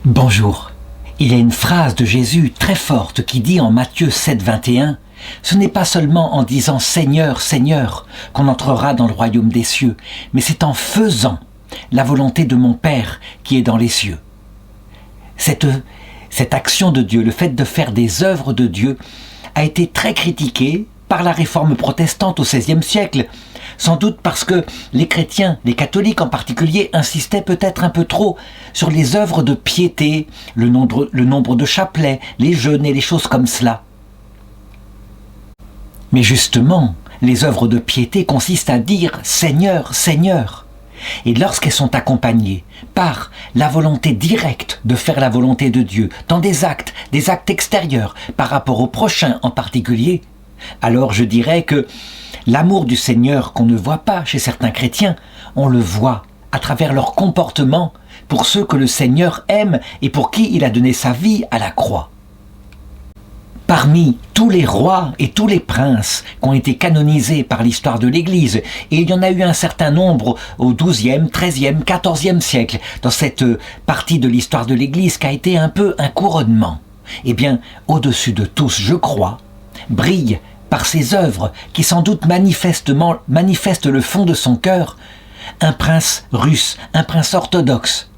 Bonjour. Il y a une phrase de Jésus très forte qui dit en Matthieu 7, 21 « Ce n'est pas seulement en disant « Seigneur, Seigneur » qu'on entrera dans le royaume des cieux, mais c'est en faisant la volonté de mon Père qui est dans les cieux. » Cette action de Dieu, le fait de faire des œuvres de Dieu, a été très critiquée par la réforme protestante au XVIe siècle, sans doute parce que les chrétiens, les catholiques en particulier, insistaient peut-être un peu trop sur les œuvres de piété, le nombre de chapelets, les jeûnes et les choses comme cela. Mais justement, les œuvres de piété consistent à dire « Seigneur, Seigneur ». Et lorsqu'elles sont accompagnées par la volonté directe de faire la volonté de Dieu dans des actes extérieurs par rapport au prochain en particulier, alors je dirais que l'amour du Seigneur qu'on ne voit pas chez certains chrétiens, on le voit à travers leur comportement pour ceux que le Seigneur aime et pour qui il a donné sa vie à la croix. Parmi tous les rois et tous les princes qui ont été canonisés par l'histoire de l'Église, et il y en a eu un certain nombre au XIIe, XIIIe, XIVe siècle, dans cette partie de l'histoire de l'Église qui a été un peu un couronnement, eh bien, au-dessus de tous, je crois, brille par ses œuvres qui sans doute manifestent le fond de son cœur, un prince russe, un prince orthodoxe.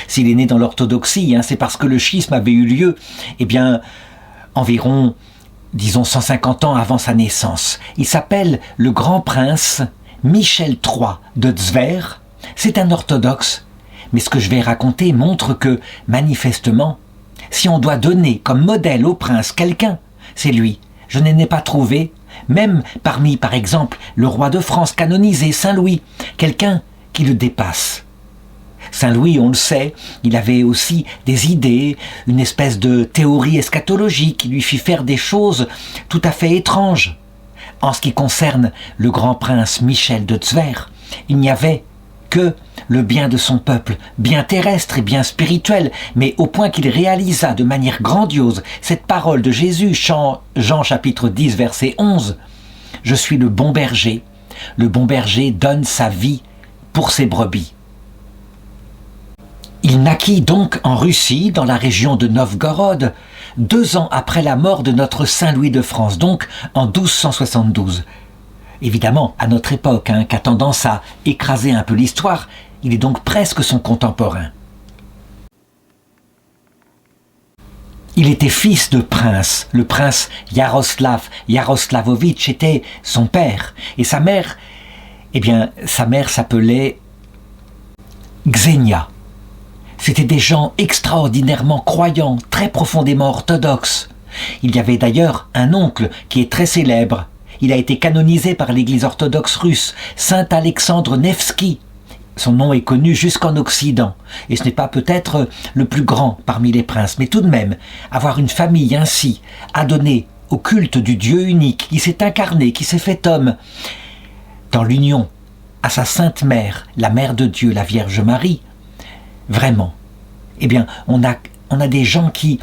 S'il est né dans l'orthodoxie, c'est parce que le schisme avait eu lieu, eh bien, environ, disons 150 ans avant sa naissance. Il s'appelle le grand prince Michel III de Tver. C'est un orthodoxe, mais ce que je vais raconter montre que, manifestement, si on doit donner comme modèle au prince quelqu'un, c'est lui. Je n'en ai pas trouvé, même parmi, par exemple, le roi de France canonisé, Saint Louis, quelqu'un qui le dépasse. Saint Louis, on le sait, il avait aussi des idées, une espèce de théorie eschatologique qui lui fit faire des choses tout à fait étranges. En ce qui concerne le grand prince Michel de Tver, il n'y avait que le bien de son peuple, bien terrestre et bien spirituel, mais au point qu'il réalisa de manière grandiose cette parole de Jésus, Jean chapitre 10, verset 11, « Je suis le bon berger donne sa vie pour ses brebis. » Il naquit donc en Russie, dans la région de Novgorod, 2 ans après la mort de notre Saint Louis de France, donc en 1272. Évidemment, à notre époque, qui a tendance à écraser un peu l'histoire, il est donc presque son contemporain. Il était fils de prince. Le prince Yaroslavovitch était son père. Et sa mère, sa mère s'appelait Ksenia. C'étaient des gens extraordinairement croyants, très profondément orthodoxes. Il y avait d'ailleurs un oncle qui est très célèbre. Il a été canonisé par l'Église orthodoxe russe, Saint Alexandre Nevski. Son nom est connu jusqu'en Occident, et ce n'est pas peut-être le plus grand parmi les princes, mais tout de même, avoir une famille ainsi, adonnée au culte du Dieu unique, qui s'est incarné, qui s'est fait homme, dans l'union à sa sainte mère, la mère de Dieu, la Vierge Marie, vraiment, on a des gens qui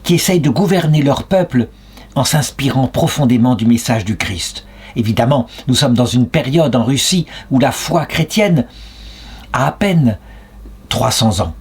essayent de gouverner leur peuple en s'inspirant profondément du message du Christ. Évidemment, nous sommes dans une période en Russie où la foi chrétienne a à peine 300 ans.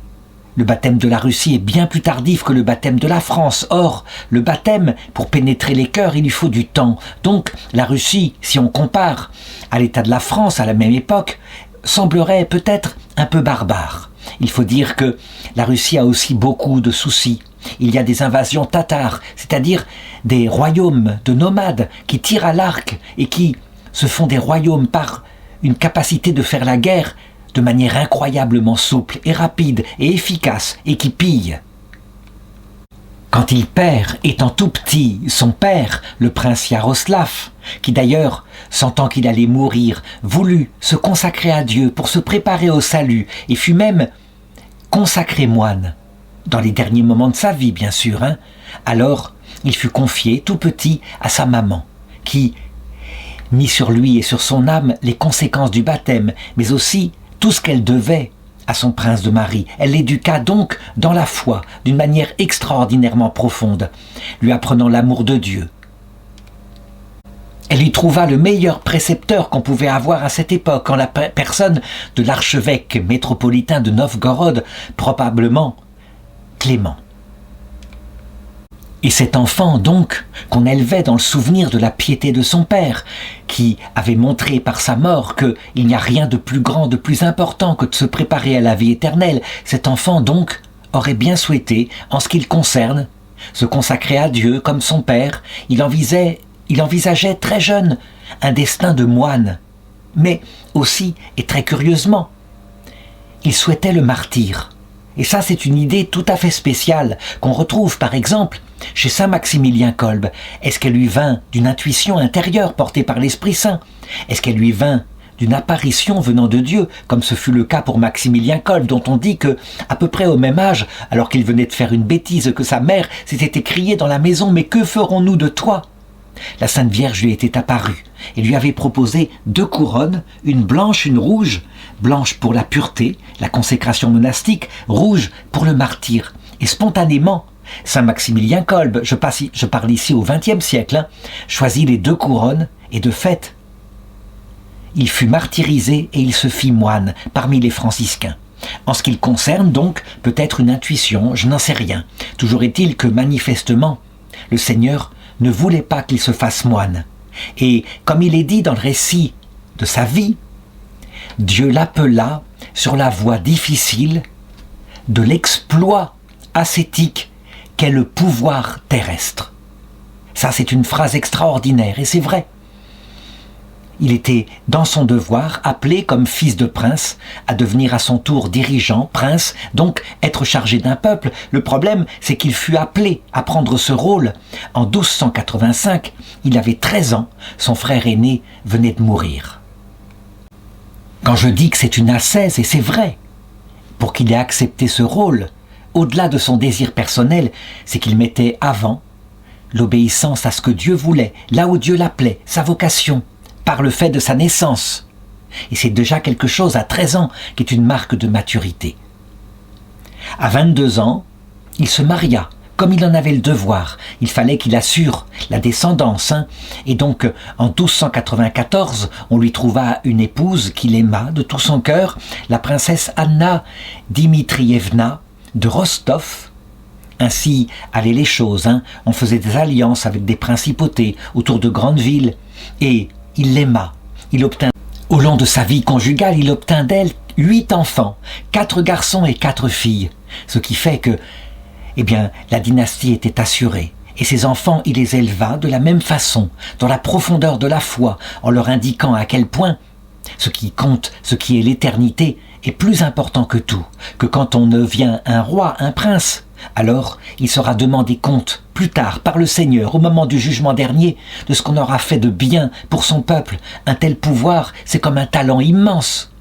Le baptême de la Russie est bien plus tardif que le baptême de la France. Or, le baptême, pour pénétrer les cœurs, il lui faut du temps. Donc, la Russie, si on compare à l'état de la France à la même époque, semblerait peut-être un peu barbare. Il faut dire que la Russie a aussi beaucoup de soucis. Il y a des invasions tatares, c'est-à-dire des royaumes de nomades qui tirent à l'arc et qui se font des royaumes par une capacité de faire la guerre de manière incroyablement souple et rapide et efficace et qui pillent. Quand il perd, étant tout petit, son père, le prince Yaroslav, qui d'ailleurs, sentant qu'il allait mourir, voulut se consacrer à Dieu pour se préparer au salut et fut même consacré moine, dans les derniers moments de sa vie bien sûr, alors il fut confié tout petit à sa maman, qui mit sur lui et sur son âme les conséquences du baptême, mais aussi tout ce qu'elle devait à son prince de Marie. Elle l'éduqua donc dans la foi, d'une manière extraordinairement profonde, lui apprenant l'amour de Dieu. Elle y trouva le meilleur précepteur qu'on pouvait avoir à cette époque, en la personne de l'archevêque métropolitain de Novgorod, probablement Clément. Et cet enfant, donc, qu'on élevait dans le souvenir de la piété de son père, qui avait montré par sa mort qu'il n'y a rien de plus grand, de plus important que de se préparer à la vie éternelle, cet enfant, donc, aurait bien souhaité, en ce qui le concerne, se consacrer à Dieu comme son père. Il envisageait très jeune un destin de moine, mais aussi, et très curieusement, il souhaitait le martyre. Et ça, c'est une idée tout à fait spéciale qu'on retrouve, par exemple, chez saint Maximilien Kolbe. Est-ce qu'elle lui vint d'une intuition intérieure portée par l'Esprit Saint? Est-ce qu'elle lui vint d'une apparition venant de Dieu, comme ce fut le cas pour Maximilien Kolbe, dont on dit que, à peu près au même âge, alors qu'il venait de faire une bêtise, que sa mère s'était écriée dans la maison « Mais que ferons-nous de toi ?» La Sainte Vierge lui était apparue et lui avait proposé 2 couronnes, une blanche, une rouge, blanche pour la pureté, la consécration monastique, rouge pour le martyre. Et spontanément, saint Maximilien Kolbe, je parle ici au XXe siècle, choisit les 2 couronnes et de fait, il fut martyrisé et il se fit moine parmi les franciscains. En ce qui le concerne donc, peut-être une intuition, je n'en sais rien. Toujours est-il que manifestement, le Seigneur ne voulait pas qu'il se fasse moine. Et comme il est dit dans le récit de sa vie, Dieu l'appela sur la voie difficile de l'exploit ascétique qu'est le pouvoir terrestre. Ça, c'est une phrase extraordinaire, et c'est vrai. Il était dans son devoir, appelé comme fils de prince, à devenir à son tour dirigeant, prince, donc être chargé d'un peuple. Le problème, c'est qu'il fut appelé à prendre ce rôle. En 1285, il avait 13 ans, son frère aîné venait de mourir. Quand je dis que c'est une ascèse, et c'est vrai, pour qu'il ait accepté ce rôle, au-delà de son désir personnel, c'est qu'il mettait avant l'obéissance à ce que Dieu voulait, là où Dieu l'appelait, sa vocation, par le fait de sa naissance. Et c'est déjà quelque chose à 13 ans qui est une marque de maturité. À 22 ans, il se maria, comme il en avait le devoir. Il fallait qu'il assure la descendance. Et donc, en 1294, on lui trouva une épouse qu'il aima de tout son cœur, la princesse Anna Dimitrievna de Rostov. Ainsi allaient les choses. On faisait des alliances avec des principautés autour de grandes villes. Et il l'aima. Il obtint, au long de sa vie conjugale, il obtint d'elle 8 enfants, 4 garçons et 4 filles. Ce qui fait que, la dynastie était assurée. Et ses enfants, il les éleva de la même façon, dans la profondeur de la foi, en leur indiquant à quel point ce qui compte, ce qui est l'éternité, est plus important que tout, que quand on devient un roi, un prince, alors il sera demandé compte plus tard par le Seigneur au moment du jugement dernier de ce qu'on aura fait de bien pour son peuple. Un tel pouvoir, c'est comme un talent immense.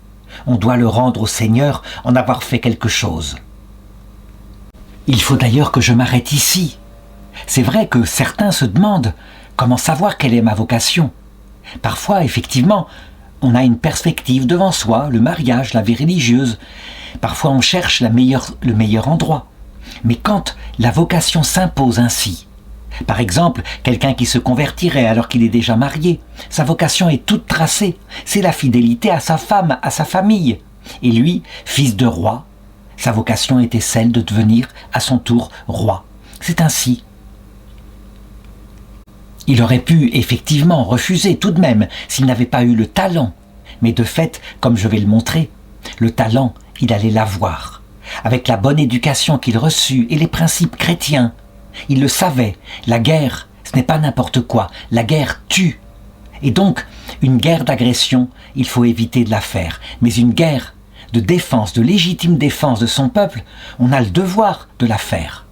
On doit le rendre au Seigneur en avoir fait quelque chose. Il faut d'ailleurs que je m'arrête ici. C'est vrai que certains se demandent comment savoir quelle est ma vocation. Parfois, effectivement, on a une perspective devant soi, le mariage, la vie religieuse. Parfois, on cherche le meilleur endroit. Mais quand la vocation s'impose ainsi, par exemple, quelqu'un qui se convertirait alors qu'il est déjà marié, sa vocation est toute tracée, c'est la fidélité à sa femme, à sa famille. Et lui, fils de roi, sa vocation était celle de devenir à son tour roi. C'est ainsi. Il aurait pu effectivement refuser tout de même s'il n'avait pas eu le talent. Mais de fait, comme je vais le montrer, le talent, il allait l'avoir. Avec la bonne éducation qu'il reçut et les principes chrétiens. Il le savait, la guerre, ce n'est pas n'importe quoi, la guerre tue. Et donc, une guerre d'agression, il faut éviter de la faire. Mais une guerre de défense, de légitime défense de son peuple, on a le devoir de la faire.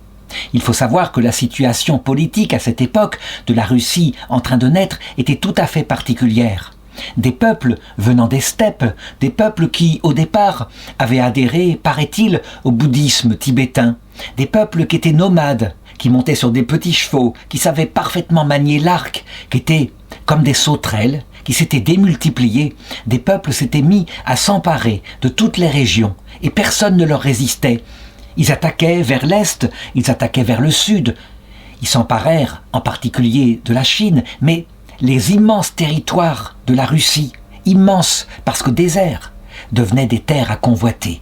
Il faut savoir que la situation politique à cette époque de la Russie en train de naître était tout à fait particulière. Des peuples venant des steppes, des peuples qui, au départ, avaient adhéré, paraît-il, au bouddhisme tibétain, des peuples qui étaient nomades, qui montaient sur des petits chevaux, qui savaient parfaitement manier l'arc, qui étaient comme des sauterelles, qui s'étaient démultipliés. Des peuples s'étaient mis à s'emparer de toutes les régions, et personne ne leur résistait. Ils attaquaient vers l'est, ils attaquaient vers le sud. Ils s'emparèrent en particulier de la Chine, mais les immenses territoires de la Russie, immenses parce que déserts, devenaient des terres à convoiter.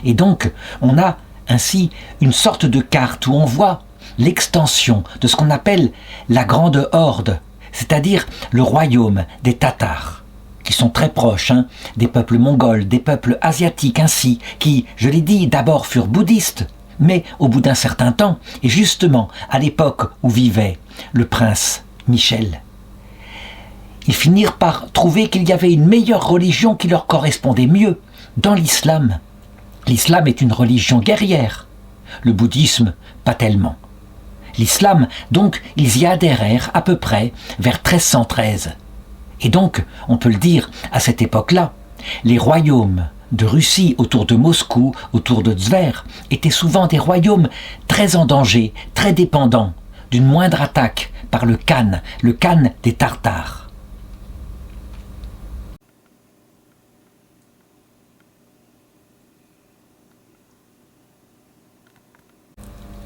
Et donc, on a ainsi une sorte de carte où on voit l'extension de ce qu'on appelle la Grande Horde, c'est-à-dire le royaume des Tatars, qui sont très proches des peuples mongols, des peuples asiatiques ainsi, qui, je l'ai dit, d'abord furent bouddhistes, mais au bout d'un certain temps, et justement à l'époque où vivait le prince Michel, ils finirent par trouver qu'il y avait une meilleure religion qui leur correspondait mieux dans l'islam. L'islam est une religion guerrière, le bouddhisme pas tellement. L'islam, donc, ils y adhérèrent à peu près vers 1313. Et donc, on peut le dire, à cette époque-là, les royaumes de Russie autour de Moscou, autour de Tver, étaient souvent des royaumes très en danger, très dépendants d'une moindre attaque par le Khan des Tartares.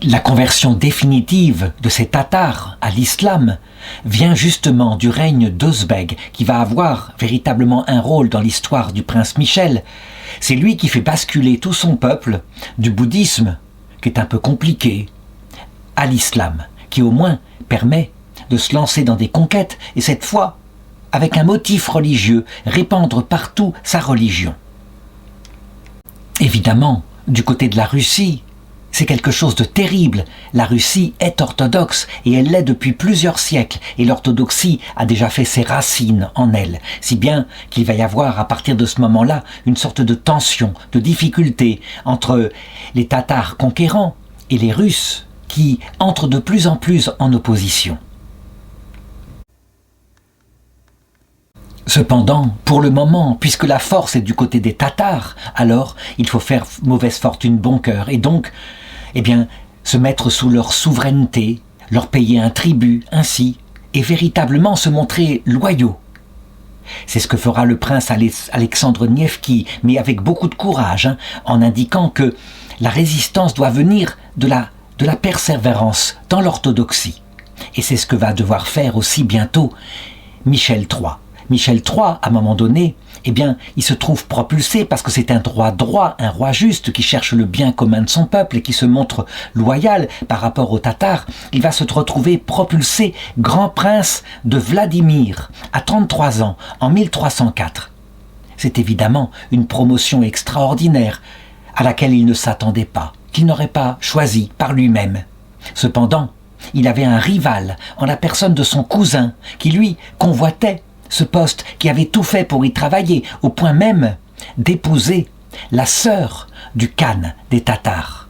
La conversion définitive de ces Tatars à l'islam vient justement du règne d'Ozbeg, qui va avoir véritablement un rôle dans l'histoire du prince Michel. C'est lui qui fait basculer tout son peuple du bouddhisme, qui est un peu compliqué, à l'islam, qui au moins permet de se lancer dans des conquêtes, et cette fois avec un motif religieux, répandre partout sa religion. Évidemment, du côté de la Russie, c'est quelque chose de terrible. La Russie est orthodoxe et elle l'est depuis plusieurs siècles et l'orthodoxie a déjà fait ses racines en elle, si bien qu'il va y avoir à partir de ce moment-là une sorte de tension, de difficulté entre les Tatars conquérants et les Russes qui entrent de plus en plus en opposition. Cependant, pour le moment, puisque la force est du côté des Tatars, alors il faut faire mauvaise fortune bon cœur et donc se mettre sous leur souveraineté, leur payer un tribut ainsi, et véritablement se montrer loyaux. C'est ce que fera le prince Alexandre Nevski, mais avec beaucoup de courage, en indiquant que la résistance doit venir de la persévérance dans l'orthodoxie. Et c'est ce que va devoir faire aussi bientôt Michel III. Michel III, à un moment donné, il se trouve propulsé parce que c'est un roi droit, un roi juste qui cherche le bien commun de son peuple et qui se montre loyal par rapport aux Tatars. Il va se retrouver propulsé grand prince de Vladimir à 33 ans en 1304. C'est évidemment une promotion extraordinaire à laquelle il ne s'attendait pas, qu'il n'aurait pas choisi par lui-même. Cependant, il avait un rival en la personne de son cousin qui lui convoitait ce poste, qui avait tout fait pour y travailler, au point même d'épouser la sœur du Khan des Tatars.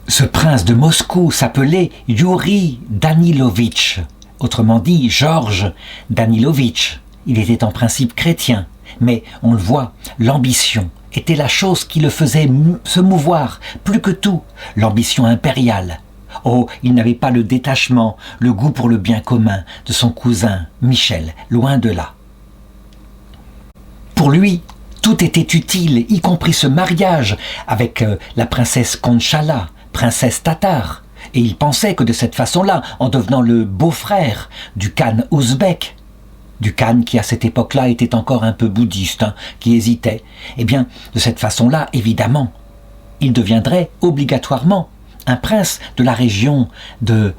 Ce prince de Moscou s'appelait Yuri Danilovitch, autrement dit Georges Danilovitch. Il était en principe chrétien, mais on le voit, l'ambition était la chose qui le faisait se mouvoir, plus que tout, l'ambition impériale. Oh, il n'avait pas le détachement, le goût pour le bien commun de son cousin Michel, loin de là. Pour lui, tout était utile, y compris ce mariage avec la princesse Konchala, princesse tatare. Et il pensait que de cette façon-là, en devenant le beau-frère du Khan ouzbek, du Khan qui à cette époque-là était encore un peu bouddhiste, qui hésitait, de cette façon-là, évidemment, il deviendrait obligatoirement un prince de la région de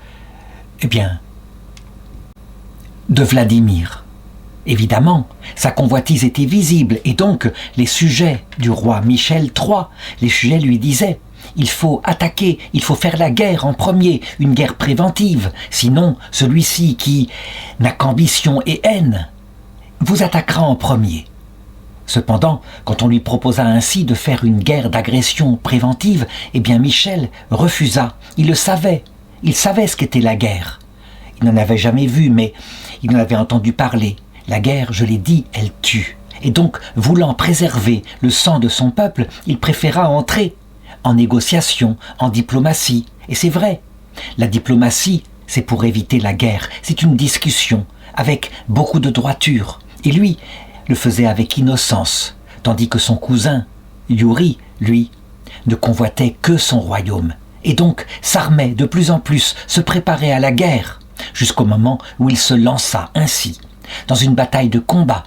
Vladimir. Évidemment, sa convoitise était visible et donc les sujets du roi Michel III, les sujets lui disaient « Il faut attaquer, il faut faire la guerre en premier, une guerre préventive, sinon celui-ci qui n'a qu'ambition et haine vous attaquera en premier. » Cependant, quand on lui proposa ainsi de faire une guerre d'agression préventive, Michel refusa. Il le savait. Il savait ce qu'était la guerre. Il n'en avait jamais vu, mais il en avait entendu parler. La guerre, je l'ai dit, elle tue. Et donc, voulant préserver le sang de son peuple, il préféra entrer en négociation, en diplomatie. Et c'est vrai. La diplomatie, c'est pour éviter la guerre. C'est une discussion avec beaucoup de droiture. Et lui le faisait avec innocence, tandis que son cousin, Yuri, lui, ne convoitait que son royaume, et donc s'armait de plus en plus, se préparait à la guerre, jusqu'au moment où il se lança ainsi, dans une bataille de combat.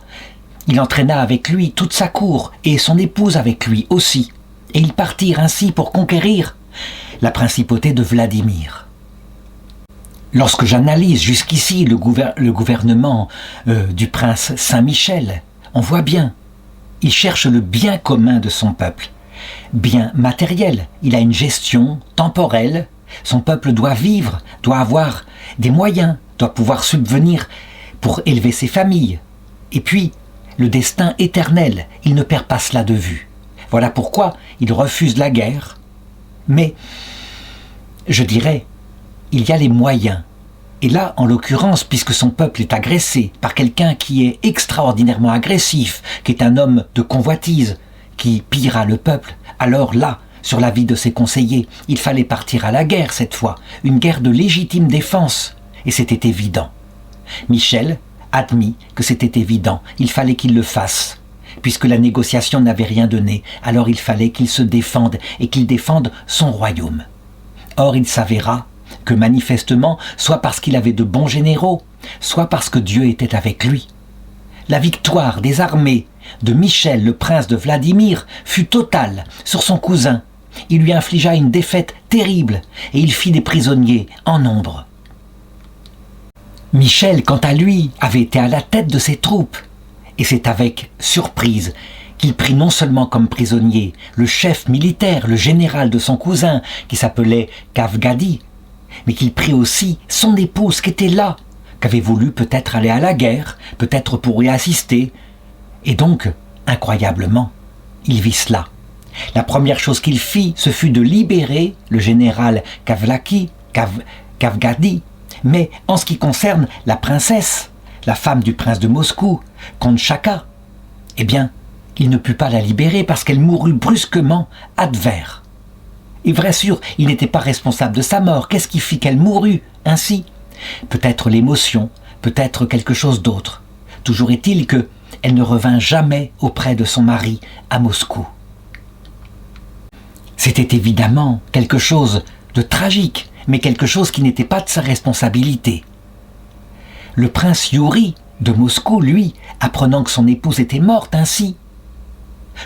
Il entraîna avec lui toute sa cour, et son épouse avec lui aussi, et ils partirent ainsi pour conquérir la principauté de Vladimir. Lorsque j'analyse jusqu'ici le gouvernement du prince Saint-Michel, on voit bien, il cherche le bien commun de son peuple, bien matériel, il a une gestion temporelle, son peuple doit vivre, doit avoir des moyens, doit pouvoir subvenir pour élever ses familles. Et puis, le destin éternel, il ne perd pas cela de vue. Voilà pourquoi il refuse la guerre. Mais, je dirais, il y a les moyens. Et là, en l'occurrence, puisque son peuple est agressé par quelqu'un qui est extraordinairement agressif, qui est un homme de convoitise, qui pillera le peuple, alors là, sur la vie de ses conseillers, il fallait partir à la guerre cette fois, une guerre de légitime défense. Et c'était évident. Michel admit que c'était évident, il fallait qu'il le fasse. Puisque la négociation n'avait rien donné, alors il fallait qu'il se défende et qu'il défende son royaume. Or, il s'avéra que manifestement, soit parce qu'il avait de bons généraux, soit parce que Dieu était avec lui. La victoire des armées de Michel, le prince de Vladimir, fut totale sur son cousin. Il lui infligea une défaite terrible et il fit des prisonniers en nombre. Michel, quant à lui, avait été à la tête de ses troupes. Et c'est avec surprise qu'il prit non seulement comme prisonnier le chef militaire, le général de son cousin, qui s'appelait Kavgadi, mais qu'il prit aussi son épouse qui était là, qui avait voulu peut-être aller à la guerre, peut-être pour y assister. Et donc, incroyablement, il vit cela. La première chose qu'il fit, ce fut de libérer le général Kavgadi. Mais en ce qui concerne la princesse, la femme du prince de Moscou, Konchaka, eh bien, il ne put pas la libérer parce qu'elle mourut brusquement advers. Et vrai sûr, il n'était pas responsable de sa mort. Qu'est-ce qui fit qu'elle mourut ainsi? Peut-être l'émotion, peut-être quelque chose d'autre. Toujours est-il qu'elle ne revint jamais auprès de son mari à Moscou. C'était évidemment quelque chose de tragique, mais quelque chose qui n'était pas de sa responsabilité. Le prince Youri de Moscou, lui, apprenant que son épouse était morte ainsi,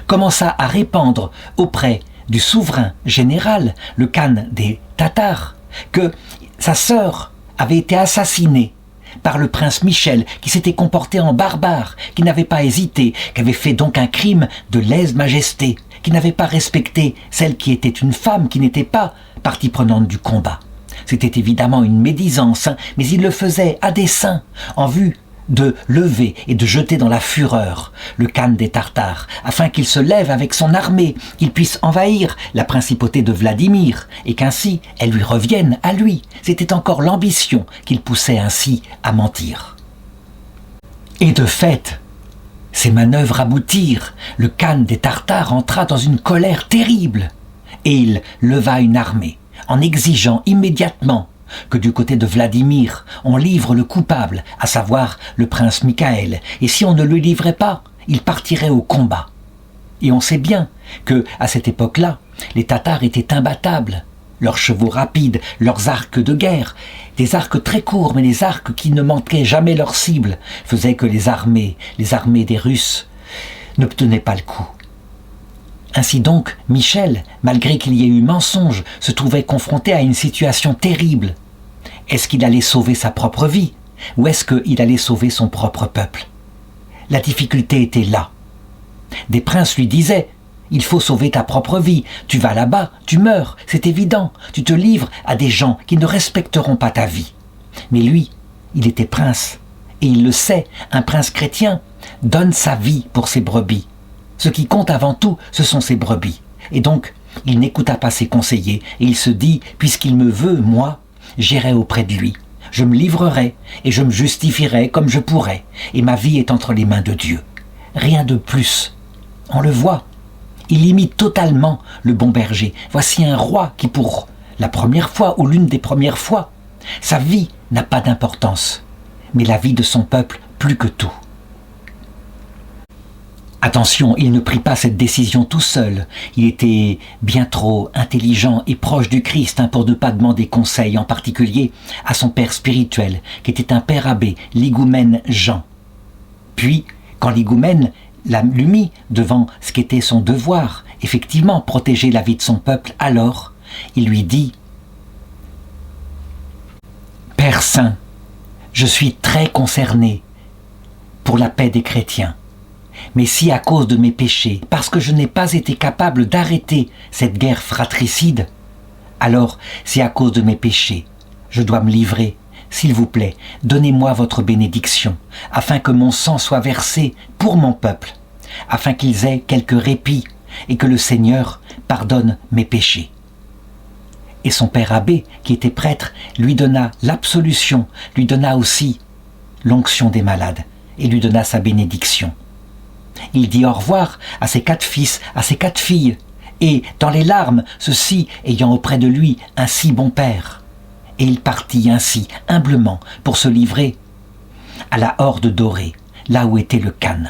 commença à répandre auprès du souverain général, le khan des Tatars, que sa sœur avait été assassinée par le prince Michel, qui s'était comporté en barbare, qui n'avait pas hésité, qui avait fait donc un crime de lèse-majesté, qui n'avait pas respecté celle qui était une femme, qui n'était pas partie prenante du combat. C'était évidemment une médisance, mais il le faisait à dessein, en vue de lever et de jeter dans la fureur le khan des Tartares, afin qu'il se lève avec son armée, qu'il puisse envahir la principauté de Vladimir, et qu'ainsi elle lui revienne à lui. C'était encore l'ambition qu'il poussait ainsi à mentir. Et de fait, ces manœuvres aboutirent. Le khan des Tartares entra dans une colère terrible, et il leva une armée, en exigeant immédiatement que du côté de Vladimir, on livre le coupable, à savoir le prince Mikhaël, et si on ne le livrait pas, il partirait au combat. Et on sait bien que, à cette époque-là, les Tatars étaient imbattables. Leurs chevaux rapides, leurs arcs de guerre, des arcs très courts, mais des arcs qui ne manquaient jamais leur cible, faisaient que les armées des Russes n'obtenaient pas le coup. Ainsi donc, Michel, malgré qu'il y ait eu mensonge, se trouvait confronté à une situation terrible. Est-ce qu'il allait sauver sa propre vie, ou est-ce qu'il allait sauver son propre peuple? La difficulté était là. Des princes lui disaient « Il faut sauver ta propre vie, tu vas là-bas, tu meurs, c'est évident, tu te livres à des gens qui ne respecteront pas ta vie. » Mais lui, il était prince, et il le sait, un prince chrétien donne sa vie pour ses brebis. Ce qui compte avant tout, ce sont ses brebis. Et donc, il n'écouta pas ses conseillers, et il se dit « Puisqu'il me veut, moi, j'irai auprès de lui. Je me livrerai, et je me justifierai comme je pourrai, et ma vie est entre les mains de Dieu. » Rien de plus. On le voit. Il imite totalement le bon berger. Voici un roi qui, pour la première fois, ou l'une des premières fois, sa vie n'a pas d'importance, mais la vie de son peuple plus que tout. Attention, il ne prit pas cette décision tout seul. Il était bien trop intelligent et proche du Christ pour ne pas demander conseil, en particulier à son père spirituel, qui était un père abbé, l'higoumène Jean. Puis, quand l'higoumène l'a mis devant ce qu'était son devoir, effectivement protéger la vie de son peuple, alors il lui dit « Père Saint, je suis très concerné pour la paix des chrétiens. Mais si à cause de mes péchés, parce que je n'ai pas été capable d'arrêter cette guerre fratricide, alors si à cause de mes péchés, je dois me livrer, s'il vous plaît, donnez-moi votre bénédiction, afin que mon sang soit versé pour mon peuple, afin qu'ils aient quelque répit et que le Seigneur pardonne mes péchés. » Et son père abbé, qui était prêtre, lui donna l'absolution, lui donna aussi l'onction des malades et lui donna sa bénédiction. Il dit au revoir à ses 4 fils, à ses 4 filles, et dans les larmes, ceux-ci ayant auprès de lui un si bon père. Et il partit ainsi, humblement, pour se livrer à la horde dorée, là où était le Khan.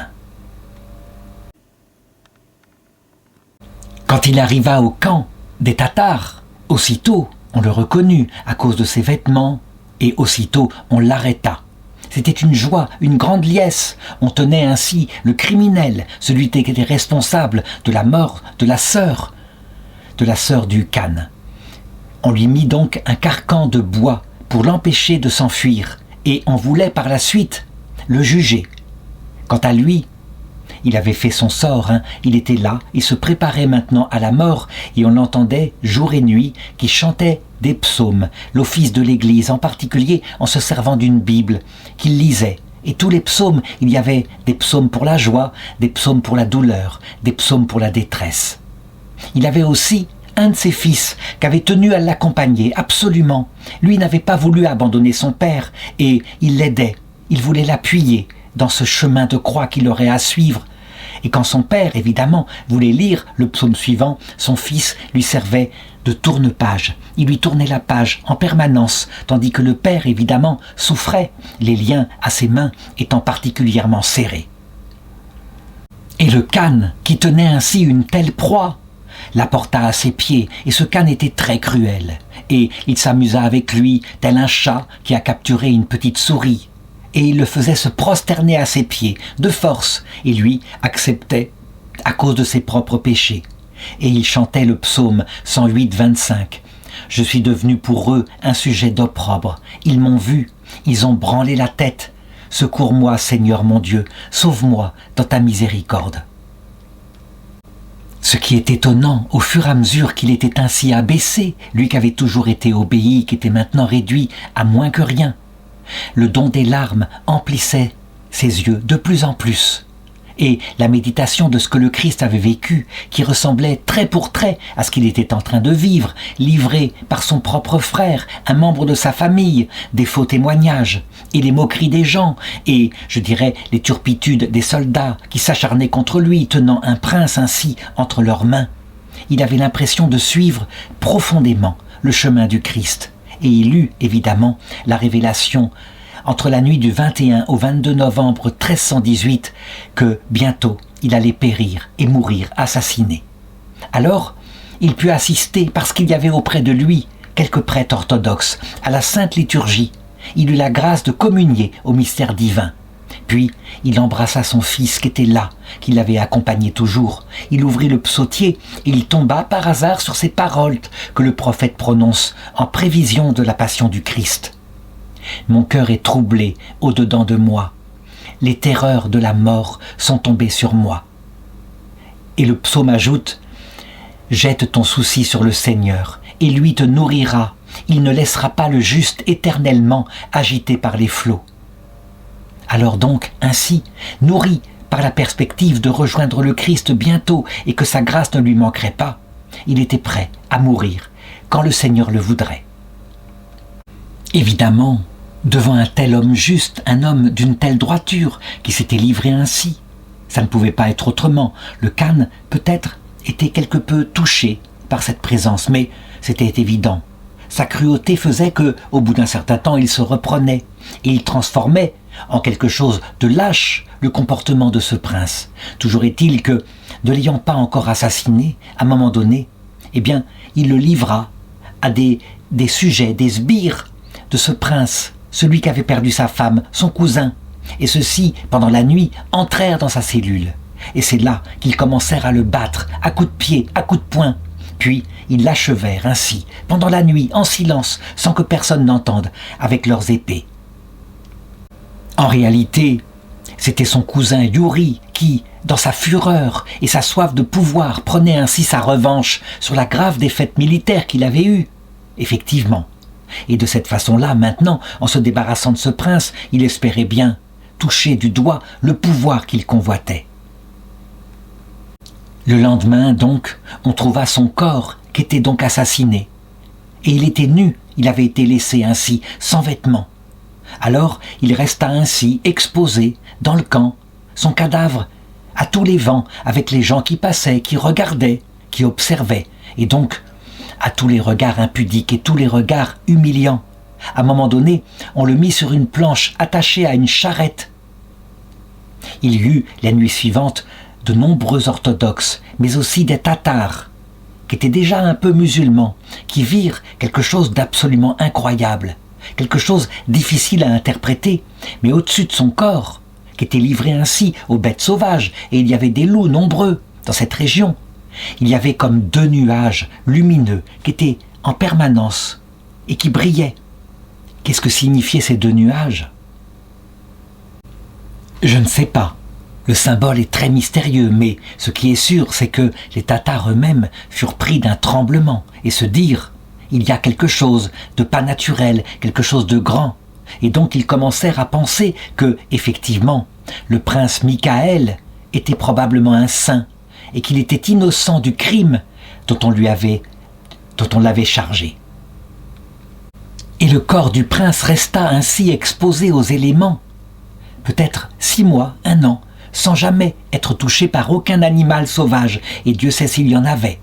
Quand il arriva au camp des Tatars, aussitôt on le reconnut à cause de ses vêtements, et aussitôt on l'arrêta. C'était une joie, une grande liesse. On tenait ainsi le criminel, celui qui était responsable de la mort de la sœur du Khan. On lui mit donc un carcan de bois pour l'empêcher de s'enfuir, et on voulait par la suite le juger. Quant à lui, il avait fait son sort, il était là, il se préparait maintenant à la mort, et on l'entendait jour et nuit qui chantait des psaumes, l'office de l'Église, en particulier en se servant d'une Bible qu'il lisait. Et tous les psaumes, il y avait des psaumes pour la joie, des psaumes pour la douleur, des psaumes pour la détresse. Il avait aussi un de ses fils qui avait tenu à l'accompagner, absolument. Lui n'avait pas voulu abandonner son père, et il l'aidait, il voulait l'appuyer dans ce chemin de croix qu'il aurait à suivre. Et quand son père, évidemment, voulait lire le psaume suivant, son fils lui servait de tourne-page. Il lui tournait la page en permanence, tandis que le père, évidemment, souffrait, les liens à ses mains étant particulièrement serrés. Et le Khan, qui tenait ainsi une telle proie, la porta à ses pieds, et ce Khan était très cruel. Et il s'amusa avec lui, tel un chat qui a capturé une petite souris. Et il le faisait se prosterner à ses pieds, de force, et lui acceptait à cause de ses propres péchés. Et il chantait le psaume 108-25. « Je suis devenu pour eux un sujet d'opprobre. Ils m'ont vu, ils ont branlé la tête. Secours-moi, Seigneur mon Dieu, sauve-moi dans ta miséricorde. » Ce qui est étonnant, au fur et à mesure qu'il était ainsi abaissé, lui qui avait toujours été obéi, qui était maintenant réduit à moins que rien, le don des larmes emplissait ses yeux de plus en plus. Et la méditation de ce que le Christ avait vécu, qui ressemblait trait pour trait à ce qu'il était en train de vivre, livré par son propre frère, un membre de sa famille, des faux témoignages, et les moqueries des gens, et, je dirais, les turpitudes des soldats qui s'acharnaient contre lui, tenant un prince ainsi entre leurs mains. Il avait l'impression de suivre profondément le chemin du Christ. Et il eut, évidemment, la révélation entre la nuit du 21 au 22 novembre 1318 que bientôt il allait périr et mourir assassiné. Alors, il put assister, parce qu'il y avait auprès de lui quelques prêtres orthodoxes, à la sainte liturgie. Il eut la grâce de communier au mystère divin. Puis, il embrassa son fils qui était là, qui l'avait accompagné toujours. Il ouvrit le psautier et il tomba par hasard sur ces paroles que le prophète prononce en prévision de la passion du Christ. « Mon cœur est troublé au-dedans de moi. Les terreurs de la mort sont tombées sur moi. » Et le psaume ajoute « Jette ton souci sur le Seigneur, et lui te nourrira. Il ne laissera pas le juste éternellement agité par les flots. » Alors donc, ainsi, nourri par la perspective de rejoindre le Christ bientôt et que sa grâce ne lui manquerait pas, il était prêt à mourir quand le Seigneur le voudrait. Évidemment, devant un tel homme juste, un homme d'une telle droiture qui s'était livré ainsi, ça ne pouvait pas être autrement. Le Khan, peut-être, était quelque peu touché par cette présence, mais c'était évident. Sa cruauté faisait que, au bout d'un certain temps, il se reprenait et il transformait en quelque chose de lâche le comportement de ce prince. Toujours est-il que, ne l'ayant pas encore assassiné, à un moment donné, eh bien, il le livra à des sujets, des sbires de ce prince, celui qui avait perdu sa femme, son cousin. Et ceux-ci, pendant la nuit, entrèrent dans sa cellule. et c'est là qu'ils commencèrent à le battre, à coups de pied, à coups de poing. Puis ils l'achevèrent ainsi, pendant la nuit, en silence, sans que personne n'entende, avec leurs épées. En réalité, c'était son cousin Yuri qui, dans sa fureur et sa soif de pouvoir, prenait ainsi sa revanche sur la grave défaite militaire qu'il avait eue. Effectivement. Et de cette façon-là, maintenant, en se débarrassant de ce prince, il espérait bien toucher du doigt le pouvoir qu'il convoitait. Le lendemain, donc, on trouva son corps, qui était donc assassiné. Et il était nu, il avait été laissé ainsi, sans vêtements. Alors, il resta ainsi, exposé, dans le camp, son cadavre, à tous les vents, avec les gens qui passaient, qui regardaient, qui observaient, et donc à tous les regards impudiques et tous les regards humiliants. À un moment donné, on le mit sur une planche attachée à une charrette. Il y eut, la nuit suivante, de nombreux orthodoxes, mais aussi des Tatars, qui étaient déjà un peu musulmans, qui virent quelque chose d'absolument incroyable, quelque chose difficile à interpréter, mais au-dessus de son corps, qui était livré ainsi aux bêtes sauvages, et il y avait des loups nombreux dans cette région. Il y avait comme deux nuages lumineux qui étaient en permanence et qui brillaient. Qu'est-ce que signifiaient ces deux nuages ? Je ne sais pas. Le symbole est très mystérieux, mais ce qui est sûr, c'est que les Tatars eux-mêmes furent pris d'un tremblement et se dirent « il y a quelque chose de pas naturel, quelque chose de grand ». Et donc ils commencèrent à penser que, effectivement, le prince Michael était probablement un saint et qu'il était innocent du crime dont on l'avait chargé. Et le corps du prince resta ainsi exposé aux éléments, peut-être 6 mois, 1 an, sans jamais être touché par aucun animal sauvage, et Dieu sait s'il y en avait.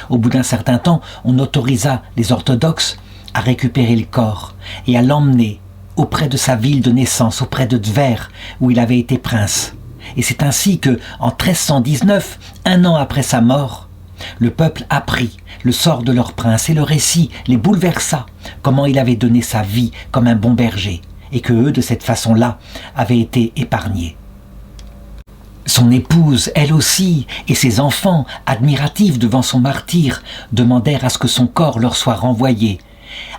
Au bout d'un certain temps, on autorisa les orthodoxes à récupérer le corps et à l'emmener auprès de sa ville de naissance, auprès de Tver, où il avait été prince. Et c'est ainsi que, en 1319, 1 an après sa mort, le peuple apprit le sort de leur prince et le récit les bouleversa, comment il avait donné sa vie comme un bon berger, et que eux, de cette façon-là, avaient été épargnés. Son épouse, elle aussi, et ses enfants, admiratifs devant son martyre, demandèrent à ce que son corps leur soit renvoyé.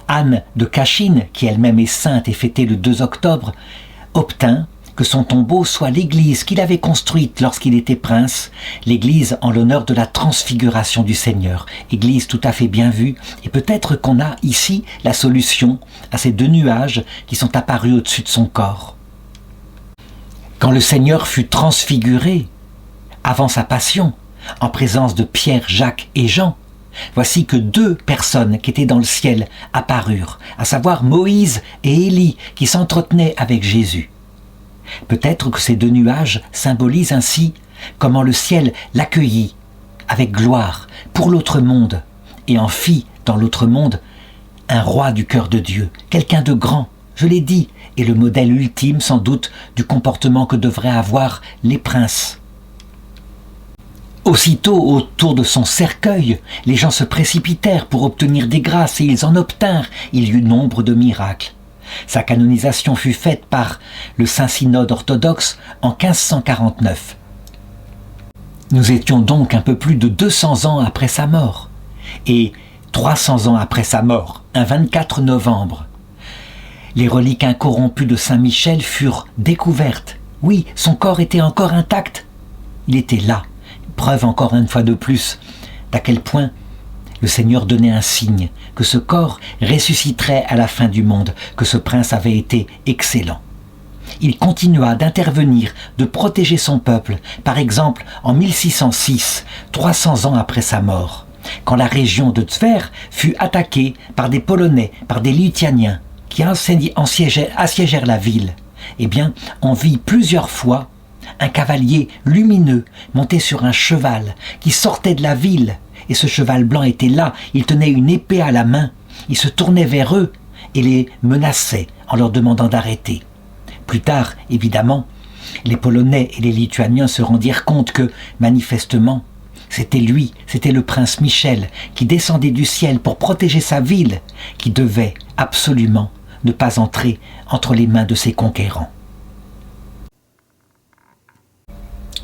Anne de Cachine, qui elle-même est sainte et fêtée le 2 octobre, obtint que son tombeau soit l'église qu'il avait construite lorsqu'il était prince, l'église en l'honneur de la transfiguration du Seigneur, église tout à fait bien vue, et peut-être qu'on a ici la solution à ces 2 nuages qui sont apparus au-dessus de son corps. Quand le Seigneur fut transfiguré, avant sa passion, en présence de Pierre, Jacques et Jean, voici que 2 personnes qui étaient dans le ciel apparurent, à savoir Moïse et Élie, qui s'entretenaient avec Jésus. Peut-être que ces 2 nuages symbolisent ainsi comment le ciel l'accueillit avec gloire pour l'autre monde et en fit dans l'autre monde un roi du cœur de Dieu, quelqu'un de grand, je l'ai dit, et le modèle ultime sans doute du comportement que devraient avoir les princes. Aussitôt, autour de son cercueil, les gens se précipitèrent pour obtenir des grâces et ils en obtinrent. Il y eut nombre de miracles. Sa canonisation fut faite par le Saint-Synode orthodoxe en 1549. Nous étions donc un peu plus de 200 ans après sa mort. Et 300 ans après sa mort, un 24 novembre, les reliques incorrompues de Saint-Michel furent découvertes. Oui, son corps était encore intact. Il était là. Preuve encore une fois de plus d'à quel point le Seigneur donnait un signe que ce corps ressusciterait à la fin du monde, que ce prince avait été excellent. Il continua d'intervenir, de protéger son peuple, par exemple en 1606, 300 ans après sa mort, quand la région de Tver fut attaquée par des Polonais, par des Lituaniens, qui assiégèrent la ville. Eh bien, on vit plusieurs fois un cavalier lumineux monté sur un cheval qui sortait de la ville, et ce cheval blanc était là, il tenait une épée à la main, il se tournait vers eux et les menaçait en leur demandant d'arrêter. Plus tard, évidemment, les Polonais et les Lituaniens se rendirent compte que, manifestement, c'était lui, c'était le prince Michel qui descendait du ciel pour protéger sa ville, qui devait absolument ne pas entrer entre les mains de ses conquérants.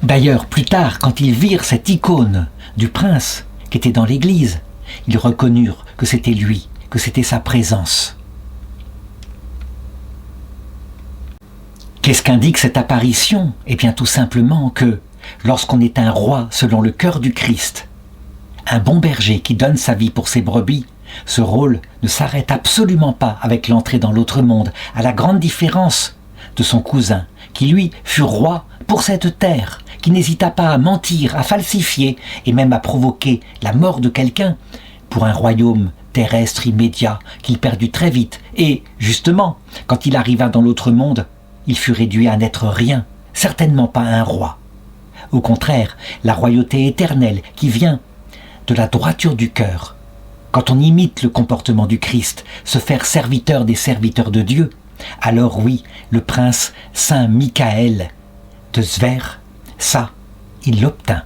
D'ailleurs, plus tard, quand ils virent cette icône du prince qui était dans l'église, ils reconnurent que c'était lui, que c'était sa présence. Qu'est-ce qu'indique cette apparition? Eh bien tout simplement que, lorsqu'on est un roi selon le cœur du Christ, un bon berger qui donne sa vie pour ses brebis, ce rôle ne s'arrête absolument pas avec l'entrée dans l'autre monde, à la grande différence de son cousin, qui lui fut roi pour cette terre, qui n'hésita pas à mentir, à falsifier et même à provoquer la mort de quelqu'un pour un royaume terrestre immédiat qu'il perdit très vite. Et justement, quand il arriva dans l'autre monde, il fut réduit à n'être rien, certainement pas un roi. Au contraire, la royauté éternelle qui vient de la droiture du cœur. Quand on imite le comportement du Christ, se faire serviteur des serviteurs de Dieu, alors oui, le prince Saint Michael de Tver, ça, il l'obtint.